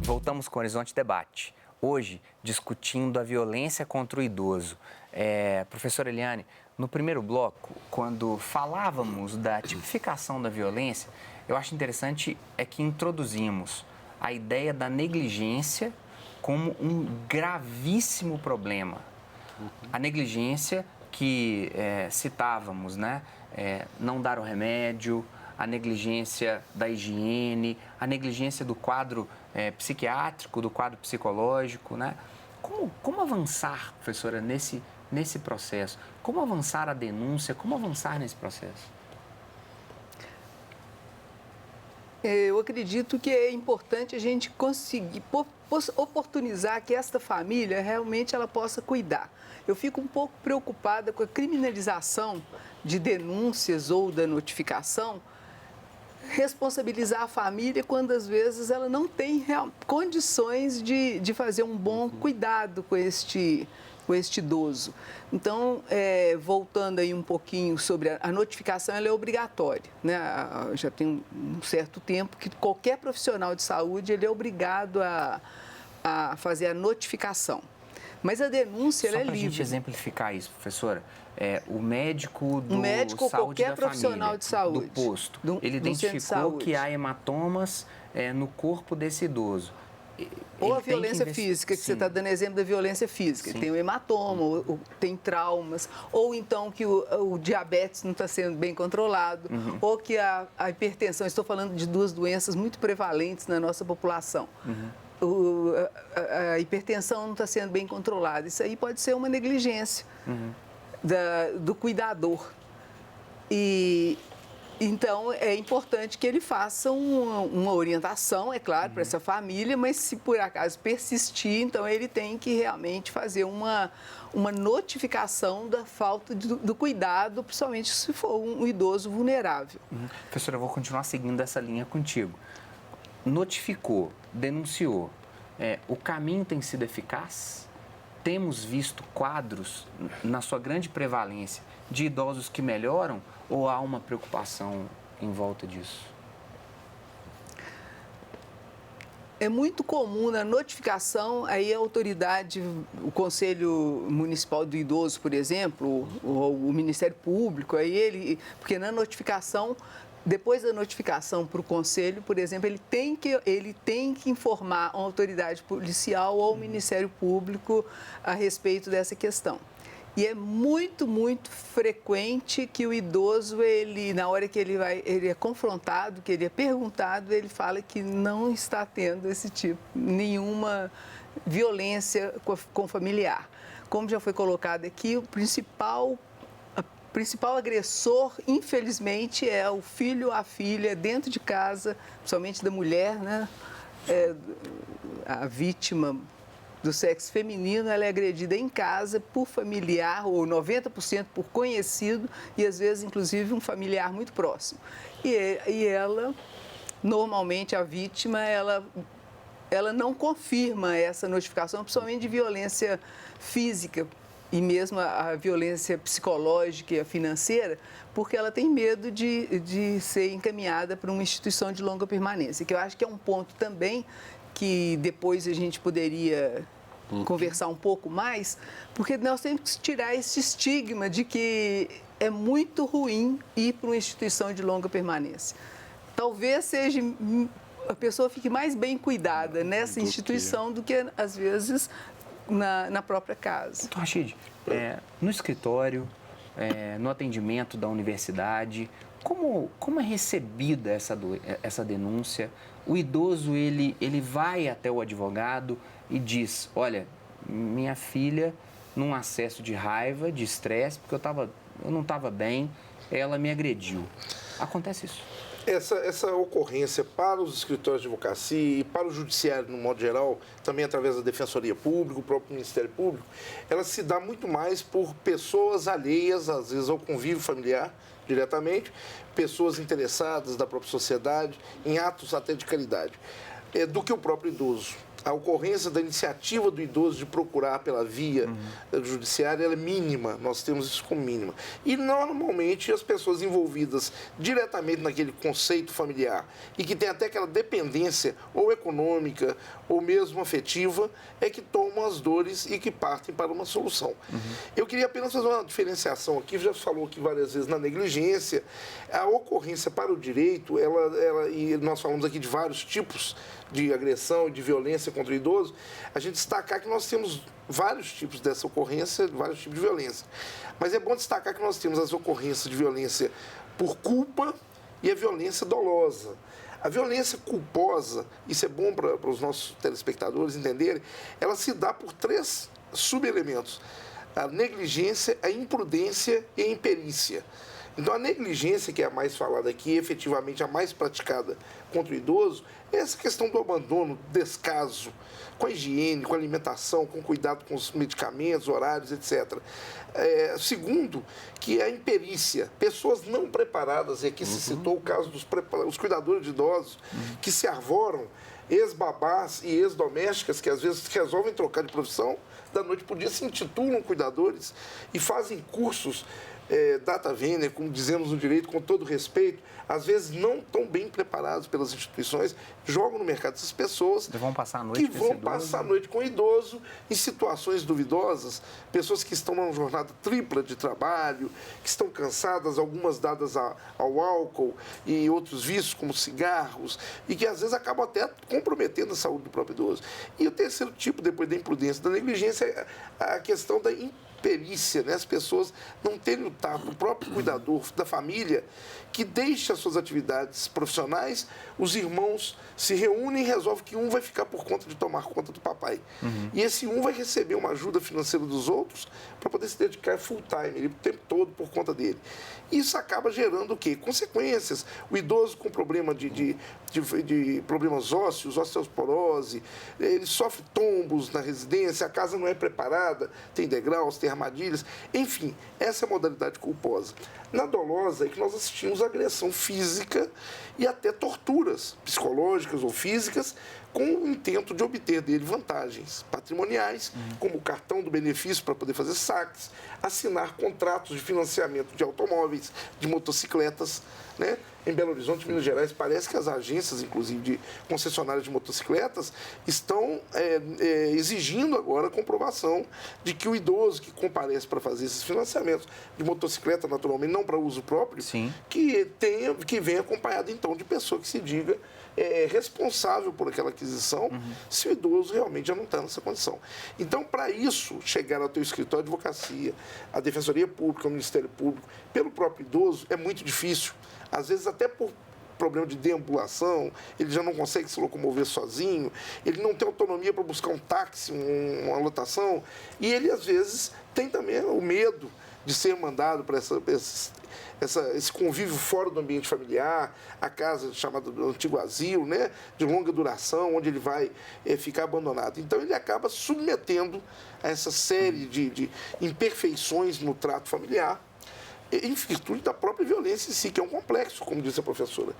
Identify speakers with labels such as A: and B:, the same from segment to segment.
A: Voltamos com o Horizonte Debate. Hoje, discutindo a violência contra o idoso. Professora Eliane, no primeiro bloco, quando falávamos da tipificação da violência, eu acho interessante que introduzimos a ideia da negligência como um gravíssimo problema. A negligência que citávamos, né? Não dar o remédio, a negligência da higiene, a negligência do quadro psiquiátrico, do quadro psicológico, né? Como avançar, professora, nesse processo? Como avançar a denúncia? Como avançar nesse processo?
B: Eu acredito que é importante a gente conseguir oportunizar que esta família realmente ela possa cuidar. Eu fico um pouco preocupada com a criminalização de denúncias ou da notificação, responsabilizar a família quando às vezes ela não tem condições de fazer um bom cuidado com este idoso. Então, voltando aí um pouquinho sobre a notificação, ela é obrigatória, né? Já tem um certo tempo que qualquer profissional de saúde ele é obrigado a fazer a notificação. Mas a denúncia ela é livre. Só para a gente
A: exemplificar isso, professora, o médico do
B: médico,
A: saúde
B: qualquer
A: da
B: profissional
A: família,
B: de saúde,
A: do posto, ele identificou que há hematomas no corpo desse idoso.
B: Ou a violência física, que você está dando exemplo da violência física. Sim. Tem o hematoma, ou tem traumas, ou então que o diabetes não está sendo bem controlado, ou que a hipertensão, estou falando de duas doenças muito prevalentes na nossa população. A hipertensão não está sendo bem controlada. Isso aí pode ser uma negligência do cuidador. Então, é importante que ele faça uma orientação, é claro, para essa família, mas se por acaso persistir, então ele tem que realmente fazer uma notificação da falta do cuidado, principalmente se for um idoso vulnerável.
A: Professora, eu vou continuar seguindo essa linha contigo. Notificou, denunciou, o caminho tem sido eficaz? Temos visto quadros, na sua grande prevalência, de idosos que melhoram ou há uma preocupação em volta disso?
B: É muito comum na notificação, aí a autoridade, o Conselho Municipal do Idoso, por exemplo, ou o Ministério Público, porque na notificação, depois da notificação para o Conselho, por exemplo, ele tem que informar a autoridade policial ou o Ministério Público a respeito dessa questão. E é muito, muito frequente que o idoso, na hora que ele é confrontado, que ele é perguntado, ele fala que não está tendo esse tipo, nenhuma violência com familiar. Como já foi colocado aqui, o principal agressor, infelizmente, é o filho ou a filha dentro de casa, principalmente da mulher, né? A vítima do sexo feminino, ela é agredida em casa por familiar, ou 90% por conhecido, e às vezes, inclusive, um familiar muito próximo. E ela, normalmente, a vítima, ela não confirma essa notificação, principalmente de violência física, e mesmo a violência psicológica e financeira, porque ela tem medo de ser encaminhada para uma instituição de longa permanência, que eu acho que é um ponto também que depois a gente poderia conversar um pouco mais, porque nós temos que tirar esse estigma de que é muito ruim ir para uma instituição de longa permanência. Talvez a pessoa fique mais bem cuidada nessa instituição do que, às vezes, na própria casa.
A: Então, Rachid, no escritório, no atendimento da universidade, como é recebida essa denúncia? O idoso, ele vai até o advogado e diz, olha, minha filha, num acesso de raiva, de estresse, porque eu não estava bem, ela me agrediu. Acontece isso?
C: Essa ocorrência para os escritórios de advocacia e para o judiciário, no modo geral, também através da Defensoria Pública, o próprio Ministério Público, ela se dá muito mais por pessoas alheias, às vezes, ao convívio familiar, diretamente, pessoas interessadas da própria sociedade, em atos até de caridade, do que o próprio idoso. a ocorrência da iniciativa do idoso de procurar pela via judiciária ela é mínima, nós temos isso como mínima. E normalmente as pessoas envolvidas diretamente naquele conceito familiar e que tem até aquela dependência ou econômica ou mesmo afetiva é que tomam as dores e que partem para uma solução. Eu queria apenas fazer uma diferenciação aqui, já falou aqui várias vezes na negligência, a ocorrência para o direito, e nós falamos aqui de vários tipos de agressão e de violência contra o idoso, a gente destacar que nós temos vários tipos dessa ocorrência, vários tipos de violência. Mas é bom destacar que nós temos as ocorrências de violência por culpa e a violência dolosa. A violência culposa, isso é bom para os nossos telespectadores entenderem, ela se dá por 3 subelementos: a negligência, a imprudência e a imperícia. Então, a negligência, que é a mais falada aqui, efetivamente a mais praticada contra o idoso, é essa questão do abandono, do descaso com a higiene, com a alimentação, com cuidado com os medicamentos, horários, etc. Segundo, que é a imperícia. Pessoas não preparadas, e aqui se citou o caso dos cuidadores de idosos, que se arvoram, ex-babás e ex-domésticas, que às vezes resolvem trocar de profissão, da noite para o dia se intitulam cuidadores e fazem cursos data vênia, como dizemos no direito, com todo respeito, às vezes não tão bem preparados pelas instituições, jogam no mercado essas pessoas
A: que vão passar a noite
C: com o idoso em situações duvidosas, pessoas que estão numa jornada tripla de trabalho, que estão cansadas, algumas dadas ao álcool e outros vícios, como cigarros, e que às vezes acabam até comprometendo a saúde do próprio idoso. E o terceiro tipo, depois da imprudência e da negligência, é a questão da imperícia, né? As pessoas não terem o tato, o próprio cuidador da família, que deixa as suas atividades profissionais, os irmãos se reúnem e resolvem que um vai ficar por conta de tomar conta do papai. E esse um vai receber uma ajuda financeira dos outros para poder se dedicar full time, o tempo todo por conta dele. Isso acaba gerando o quê? Consequências. O idoso com problema de problemas ósseos, osteoporose, ele sofre tombos na residência, a casa não é preparada, tem degraus, tem armadilhas, enfim, essa é a modalidade culposa. Na dolosa é que nós assistimos agressão física e até torturas psicológicas ou físicas com o intento de obter dele vantagens patrimoniais, como o cartão do benefício para poder fazer saques, assinar contratos de financiamento de automóveis, de motocicletas, né? Em Belo Horizonte, Minas Gerais, parece que as agências, inclusive de concessionárias de motocicletas, estão exigindo agora a comprovação de que o idoso que comparece para fazer esses financiamentos de motocicleta, naturalmente, não para uso próprio, que venha acompanhado, então, de pessoa que se diga responsável por aquela aquisição, se o idoso realmente já não está nessa condição. Então, para isso, chegar ao teu escritório de advocacia, a Defensoria Pública, o Ministério Público, pelo próprio idoso, é muito difícil. Às vezes, até por problema de deambulação, ele já não consegue se locomover sozinho, ele não tem autonomia para buscar um táxi, uma lotação, e ele, às vezes, tem também o medo de ser mandado para esse convívio fora do ambiente familiar, a casa chamada do antigo asilo, né, de longa duração, onde ele vai ficar abandonado. Então, ele acaba submetendo a essa série de imperfeições no trato familiar, em virtude da própria violência em si, que é um complexo, como disse a professora.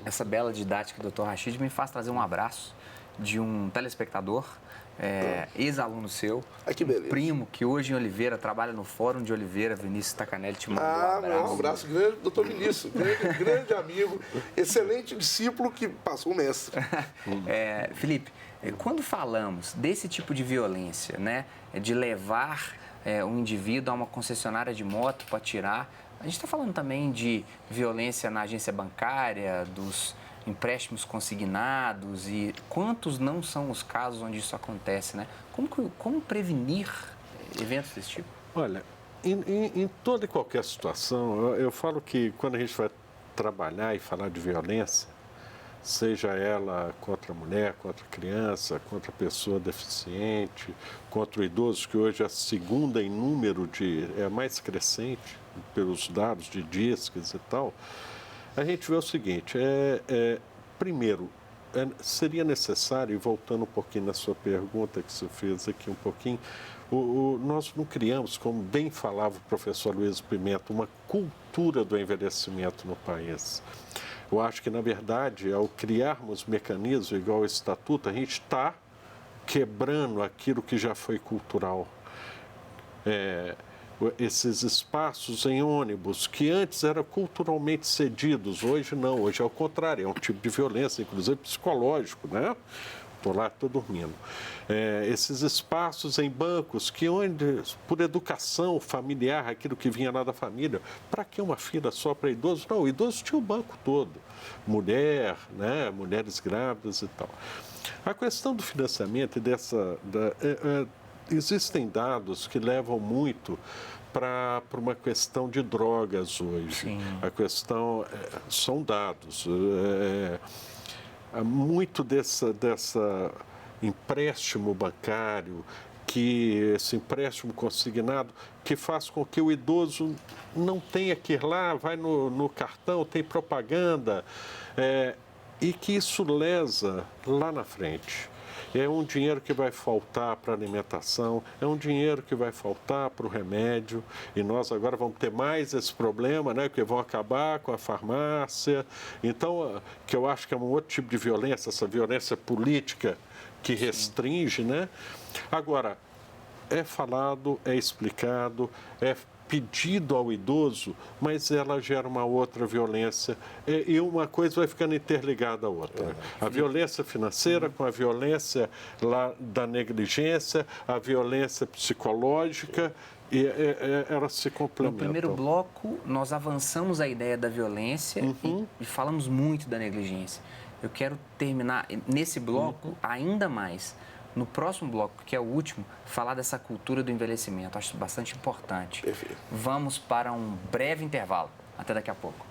A: Essa bela didática do Dr. Rachid me faz trazer um abraço de um telespectador, ex-aluno seu,
C: que beleza.
A: Primo, que hoje em Oliveira trabalha no Fórum de Oliveira, Vinícius Tacanelli, te mandou um abraço.
C: Um abraço grande, doutor Vinícius, grande amigo, excelente discípulo que passou o mestre.
A: Felipe, quando falamos desse tipo de violência, né, de levar um indivíduo a uma concessionária de moto para tirar, a gente está falando também de violência na agência bancária, dos empréstimos consignados, e quantos não são os casos onde isso acontece, né? Como prevenir eventos desse tipo?
D: Olha, em toda e qualquer situação, eu falo que quando a gente vai trabalhar e falar de violência, seja ela contra a mulher, contra a criança, contra a pessoa deficiente, contra o idoso, que hoje é a segunda em número é a mais crescente pelos dados de DISCs e tal, a gente vê o seguinte, primeiro, seria necessário, e voltando um pouquinho na sua pergunta que você fez aqui um pouquinho, nós não criamos, como bem falava o professor Luiz Pimenta, uma cultura do envelhecimento no país. Eu acho que, na verdade, ao criarmos mecanismos igual ao Estatuto, a gente está quebrando aquilo que já foi cultural. Esses espaços em ônibus que antes eram culturalmente cedidos, hoje não, hoje é o contrário, é um tipo de violência, inclusive psicológico, né? Estou lá, estou dormindo. Esses espaços em bancos que onde, por educação familiar, aquilo que vinha lá da família, para que uma fila só para idosos? Não, o idoso tinha o banco todo, mulher, né? Mulheres grávidas e tal. A questão do financiamento existem dados que levam muito para uma questão de drogas hoje.
A: Sim.
D: A questão são dados. Muito dessa empréstimo bancário, esse empréstimo consignado, que faz com que o idoso não tenha que ir lá, vai no cartão, tem propaganda, e que isso lesa lá na frente. É um dinheiro que vai faltar para a alimentação, é um dinheiro que vai faltar para o remédio. E nós agora vamos ter mais esse problema, né? Porque vão acabar com a farmácia. Então, que eu acho que é um outro tipo de violência, essa violência política que restringe, né? Agora, é falado, é explicado, é pedido ao idoso, mas ela gera uma outra violência e uma coisa vai ficando interligada à outra. A violência financeira com a violência lá da negligência, a violência psicológica, e elas se complementam.
A: No primeiro bloco, nós avançamos a ideia da violência e falamos muito da negligência. Eu quero terminar nesse bloco ainda mais. No próximo bloco, que é o último, falar dessa cultura do envelhecimento. Acho bastante importante.
C: Perfeito.
A: Vamos para um breve intervalo. Até daqui a pouco.